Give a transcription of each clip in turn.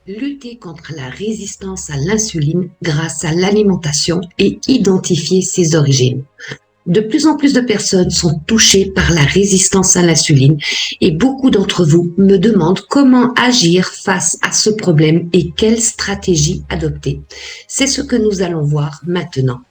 Lutter contre la résistance à l'insuline grâce à l'alimentation et identifier ses origines. De plus en plus de personnes sont touchées par la résistance à l'insuline et beaucoup d'entre vous me demandent comment agir face à ce problème et quelle stratégie adopter. C'est ce que nous allons voir maintenant.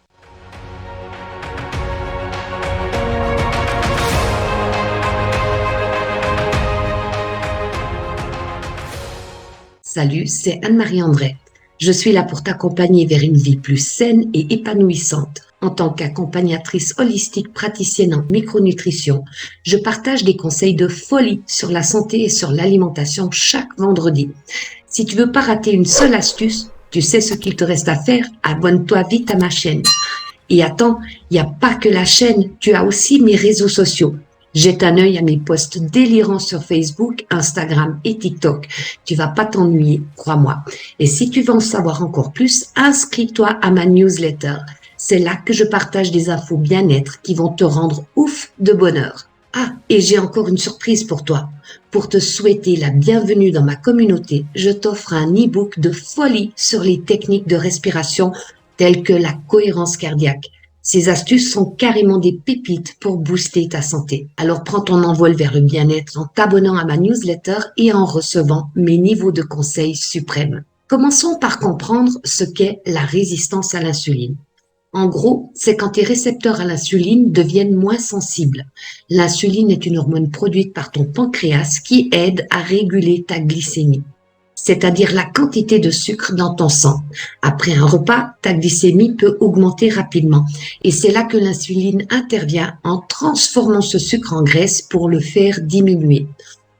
Salut, c'est Anne-Marie André. Je suis là pour t'accompagner vers une vie plus saine et épanouissante. En tant qu'accompagnatrice holistique praticienne en micronutrition, je partage des conseils de folie sur la santé et sur l'alimentation chaque vendredi. Si tu veux pas rater une seule astuce, tu sais ce qu'il te reste à faire, abonne-toi vite à ma chaîne. Et attends, il n'y a pas que la chaîne, tu as aussi mes réseaux sociaux. Jette un œil à mes posts délirants sur Facebook, Instagram et TikTok. Tu vas pas t'ennuyer, crois-moi. Et si tu veux en savoir encore plus, inscris-toi à ma newsletter. C'est là que je partage des infos bien-être qui vont te rendre ouf de bonheur. Ah, et j'ai encore une surprise pour toi. Pour te souhaiter la bienvenue dans ma communauté, je t'offre un e-book de folie sur les techniques de respiration telles que la cohérence cardiaque. Ces astuces sont carrément des pépites pour booster ta santé. Alors prends ton envol vers le bien-être en t'abonnant à ma newsletter et en recevant mes niveaux de conseils suprêmes. Commençons par comprendre ce qu'est la résistance à l'insuline. En gros, c'est quand tes récepteurs à l'insuline deviennent moins sensibles. L'insuline est une hormone produite par ton pancréas qui aide à réguler ta glycémie, c'est-à-dire la quantité de sucre dans ton sang. Après un repas, ta glycémie peut augmenter rapidement et c'est là que l'insuline intervient en transformant ce sucre en graisse pour le faire diminuer.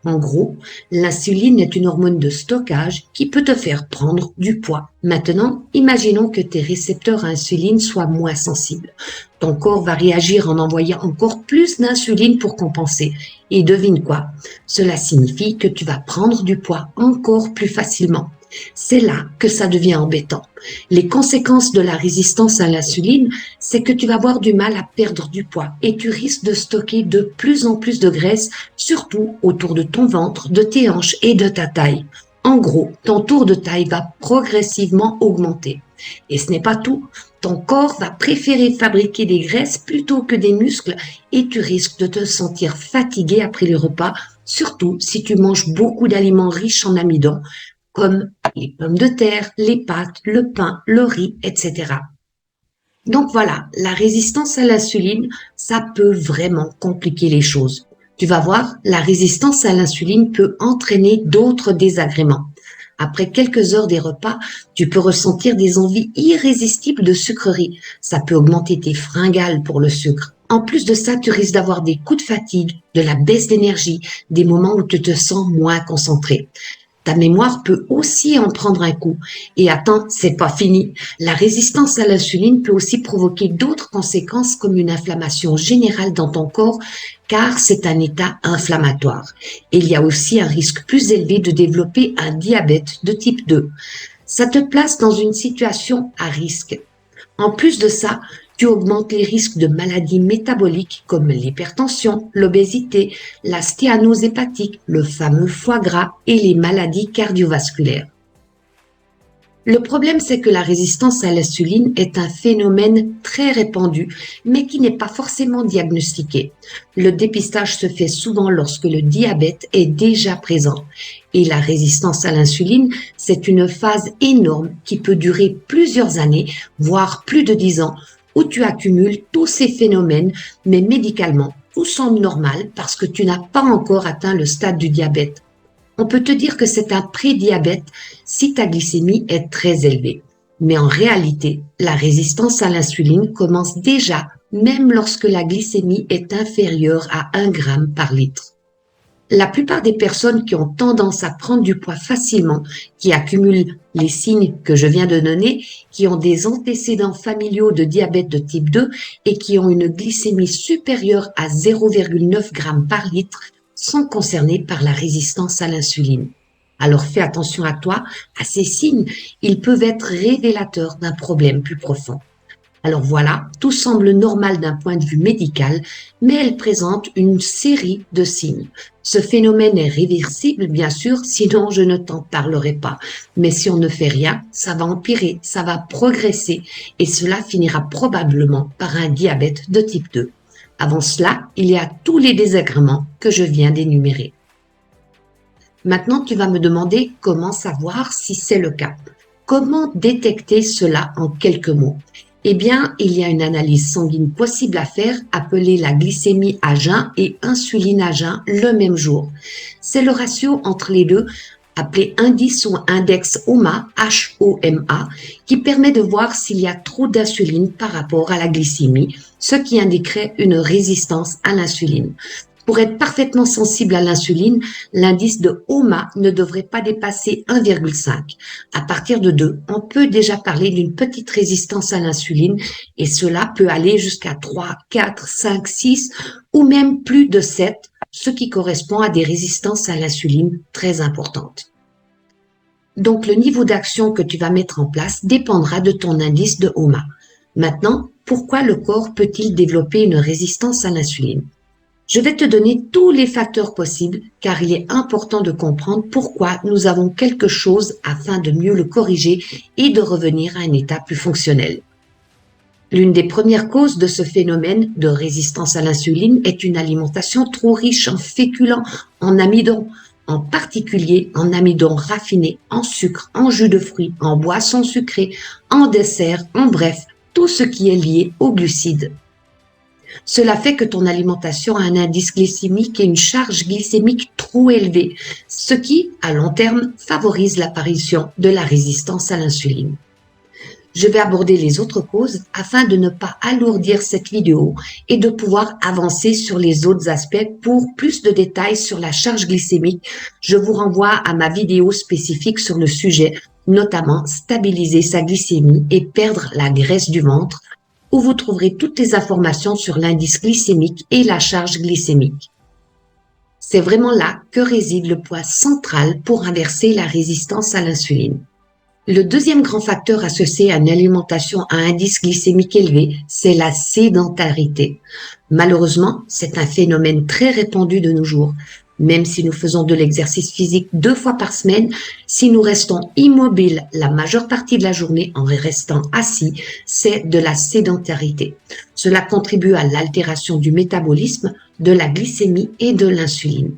En gros, l'insuline est une hormone de stockage qui peut te faire prendre du poids. Maintenant, imaginons que tes récepteurs à insuline soient moins sensibles. Ton corps va réagir en envoyant encore plus d'insuline pour compenser. Et devine quoi? Cela signifie que tu vas prendre du poids encore plus facilement. C'est là que ça devient embêtant. Les conséquences de la résistance à l'insuline, c'est que tu vas avoir du mal à perdre du poids et tu risques de stocker de plus en plus de graisse, surtout autour de ton ventre, de tes hanches et de ta taille. En gros, ton tour de taille va progressivement augmenter. Et ce n'est pas tout. Ton corps va préférer fabriquer des graisses plutôt que des muscles et tu risques de te sentir fatigué après les repas, surtout si tu manges beaucoup d'aliments riches en amidon, comme les pommes de terre, les pâtes, le pain, le riz, etc. Donc voilà, la résistance à l'insuline, ça peut vraiment compliquer les choses. Tu vas voir, la résistance à l'insuline peut entraîner d'autres désagréments. Après quelques heures des repas, tu peux ressentir des envies irrésistibles de sucreries. Ça peut augmenter tes fringales pour le sucre. En plus de ça, tu risques d'avoir des coups de fatigue, de la baisse d'énergie, des moments où tu te sens moins concentré. Ta mémoire peut aussi en prendre un coup. Et attends, c'est pas fini. La résistance à l'insuline peut aussi provoquer d'autres conséquences comme une inflammation générale dans ton corps, car c'est un état inflammatoire. Et il y a aussi un risque plus élevé de développer un diabète de type 2. Ça te place dans une situation à risque. En plus de ça, tu augmentes les risques de maladies métaboliques comme l'hypertension, l'obésité, la stéanose hépatique, le fameux foie gras et les maladies cardiovasculaires. Le problème, c'est que la résistance à l'insuline est un phénomène très répandu, mais qui n'est pas forcément diagnostiqué. Le dépistage se fait souvent lorsque le diabète est déjà présent. Et la résistance à l'insuline, c'est une phase énorme qui peut durer plusieurs années, voire plus de 10 ans, où tu accumules tous ces phénomènes, mais médicalement, tout semble normal parce que tu n'as pas encore atteint le stade du diabète. On peut te dire que c'est un prédiabète si ta glycémie est très élevée. Mais en réalité, la résistance à l'insuline commence déjà même lorsque la glycémie est inférieure à 1 gramme par litre. La plupart des personnes qui ont tendance à prendre du poids facilement, qui accumulent les signes que je viens de donner, qui ont des antécédents familiaux de diabète de type 2 et qui ont une glycémie supérieure à 0,9 g par litre, sont concernés par la résistance à l'insuline. Alors fais attention à toi, à ces signes, ils peuvent être révélateurs d'un problème plus profond. Alors voilà, tout semble normal d'un point de vue médical, mais elle présente une série de signes. Ce phénomène est réversible, bien sûr, sinon je ne t'en parlerai pas. Mais si on ne fait rien, ça va empirer, ça va progresser et cela finira probablement par un diabète de type 2. Avant cela, il y a tous les désagréments que je viens d'énumérer. Maintenant, tu vas me demander comment savoir si c'est le cas. Comment détecter cela en quelques mots? Eh bien, il y a une analyse sanguine possible à faire, appelée la glycémie à jeun et insuline à jeun le même jour. C'est le ratio entre les deux, appelé indice ou index HOMA, H-O-M-A, qui permet de voir s'il y a trop d'insuline par rapport à la glycémie, ce qui indiquerait une résistance à l'insuline. Pour être parfaitement sensible à l'insuline, l'indice de HOMA ne devrait pas dépasser 1,5. À partir de 2, on peut déjà parler d'une petite résistance à l'insuline et cela peut aller jusqu'à 3, 4, 5, 6 ou même plus de 7, ce qui correspond à des résistances à l'insuline très importantes. Donc le niveau d'action que tu vas mettre en place dépendra de ton indice de HOMA. Maintenant, pourquoi le corps peut-il développer une résistance à l'insuline? Je vais te donner tous les facteurs possibles car il est important de comprendre pourquoi nous avons quelque chose afin de mieux le corriger et de revenir à un état plus fonctionnel. L'une des premières causes de ce phénomène de résistance à l'insuline est une alimentation trop riche en féculents, en amidon, en particulier en amidon raffiné, en sucre, en jus de fruits, en boissons sucrées, en dessert, en bref, tout ce qui est lié aux glucides. Cela fait que ton alimentation a un indice glycémique et une charge glycémique trop élevée, ce qui, à long terme, favorise l'apparition de la résistance à l'insuline. Je vais aborder les autres causes afin de ne pas alourdir cette vidéo et de pouvoir avancer sur les autres aspects. Pour plus de détails sur la charge glycémique, je vous renvoie à ma vidéo spécifique sur le sujet, notamment stabiliser sa glycémie et perdre la graisse du ventre, où vous trouverez toutes les informations sur l'indice glycémique et la charge glycémique. C'est vraiment là que réside le point central pour inverser la résistance à l'insuline. Le deuxième grand facteur associé à une alimentation à indice glycémique élevé, c'est la sédentarité. Malheureusement, c'est un phénomène très répandu de nos jours. Même si nous faisons de l'exercice physique 2 fois par semaine, si nous restons immobiles la majeure partie de la journée en restant assis, c'est de la sédentarité. Cela contribue à l'altération du métabolisme, de la glycémie et de l'insuline.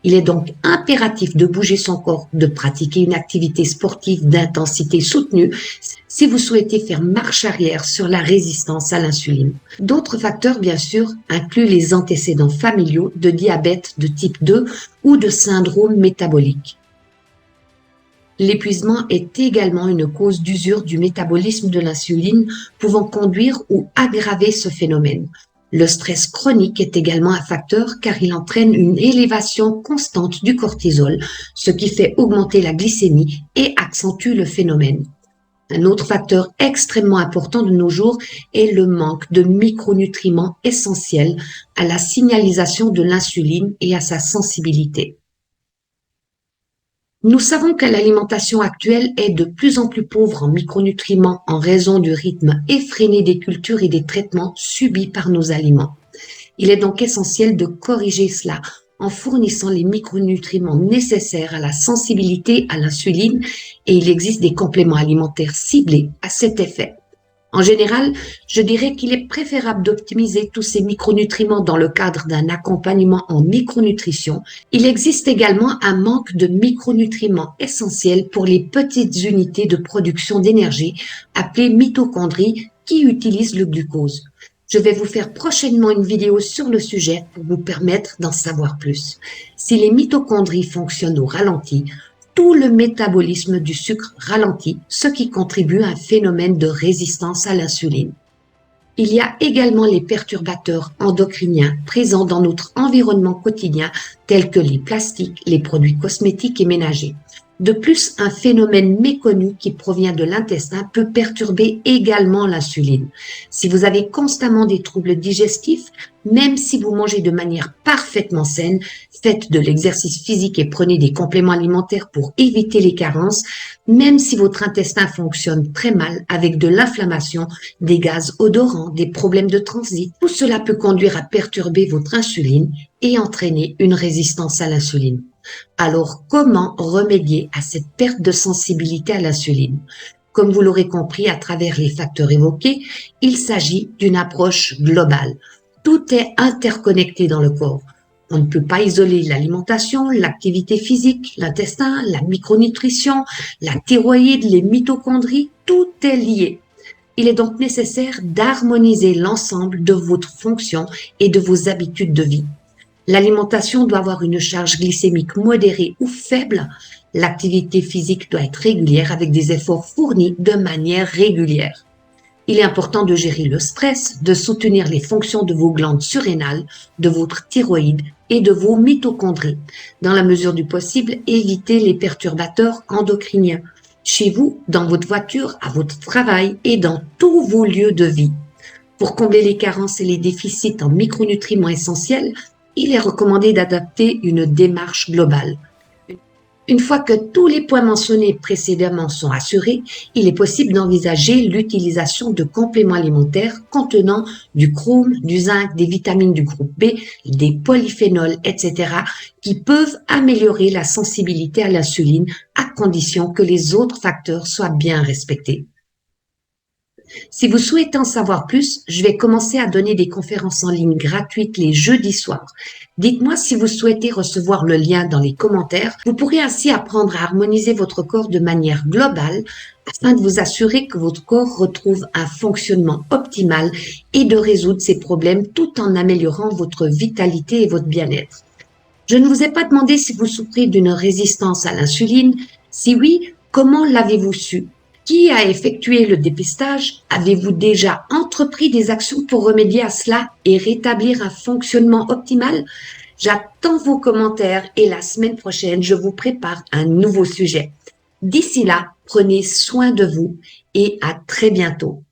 Il est donc impératif de bouger son corps, de pratiquer une activité sportive d'intensité soutenue si vous souhaitez faire marche arrière sur la résistance à l'insuline. D'autres facteurs, bien sûr, incluent les antécédents familiaux de diabète de type 2 ou de syndrome métabolique. L'épuisement est également une cause d'usure du métabolisme de l'insuline, pouvant conduire ou aggraver ce phénomène. Le stress chronique est également un facteur car il entraîne une élévation constante du cortisol, ce qui fait augmenter la glycémie et accentue le phénomène. Un autre facteur extrêmement important de nos jours est le manque de micronutriments essentiels à la signalisation de l'insuline et à sa sensibilité. Nous savons que l'alimentation actuelle est de plus en plus pauvre en micronutriments en raison du rythme effréné des cultures et des traitements subis par nos aliments. Il est donc essentiel de corriger cela en fournissant les micronutriments nécessaires à la sensibilité à l'insuline et il existe des compléments alimentaires ciblés à cet effet. En général, je dirais qu'il est préférable d'optimiser tous ces micronutriments dans le cadre d'un accompagnement en micronutrition. Il existe également un manque de micronutriments essentiels pour les petites unités de production d'énergie appelées mitochondries qui utilisent le glucose. Je vais vous faire prochainement une vidéo sur le sujet pour vous permettre d'en savoir plus. Si les mitochondries fonctionnent au ralenti, tout le métabolisme du sucre ralentit, ce qui contribue à un phénomène de résistance à l'insuline. Il y a également les perturbateurs endocriniens présents dans notre environnement quotidien, tels que les plastiques, les produits cosmétiques et ménagers. De plus, un phénomène méconnu qui provient de l'intestin peut perturber également l'insuline. Si vous avez constamment des troubles digestifs, même si vous mangez de manière parfaitement saine, faites de l'exercice physique et prenez des compléments alimentaires pour éviter les carences, même si votre intestin fonctionne très mal avec de l'inflammation, des gaz odorants, des problèmes de transit, tout cela peut conduire à perturber votre insuline et entraîner une résistance à l'insuline. Alors, comment remédier à cette perte de sensibilité à l'insuline? Comme vous l'aurez compris à travers les facteurs évoqués, il s'agit d'une approche globale. Tout est interconnecté dans le corps. On ne peut pas isoler l'alimentation, l'activité physique, l'intestin, la micronutrition, la thyroïde, les mitochondries, tout est lié. Il est donc nécessaire d'harmoniser l'ensemble de votre fonction et de vos habitudes de vie. L'alimentation doit avoir une charge glycémique modérée ou faible. L'activité physique doit être régulière avec des efforts fournis de manière régulière. Il est important de gérer le stress, de soutenir les fonctions de vos glandes surrénales, de votre thyroïde et de vos mitochondries. Dans la mesure du possible, évitez les perturbateurs endocriniens, chez vous, dans votre voiture, à votre travail et dans tous vos lieux de vie. Pour combler les carences et les déficits en micronutriments essentiels, il est recommandé d'adapter une démarche globale. Une fois que tous les points mentionnés précédemment sont assurés, il est possible d'envisager l'utilisation de compléments alimentaires contenant du chrome, du zinc, des vitamines du groupe B, des polyphénols, etc., qui peuvent améliorer la sensibilité à l'insuline à condition que les autres facteurs soient bien respectés. Si vous souhaitez en savoir plus, je vais commencer à donner des conférences en ligne gratuites les jeudis soirs. Dites-moi si vous souhaitez recevoir le lien dans les commentaires. Vous pourrez ainsi apprendre à harmoniser votre corps de manière globale afin de vous assurer que votre corps retrouve un fonctionnement optimal et de résoudre ses problèmes tout en améliorant votre vitalité et votre bien-être. Je ne vous ai pas demandé si vous souffrez d'une résistance à l'insuline. Si oui, comment l'avez-vous su? Qui a effectué le dépistage? Avez-vous déjà entrepris des actions pour remédier à cela et rétablir un fonctionnement optimal? J'attends vos commentaires et la semaine prochaine, je vous prépare un nouveau sujet. D'ici là, prenez soin de vous et à très bientôt.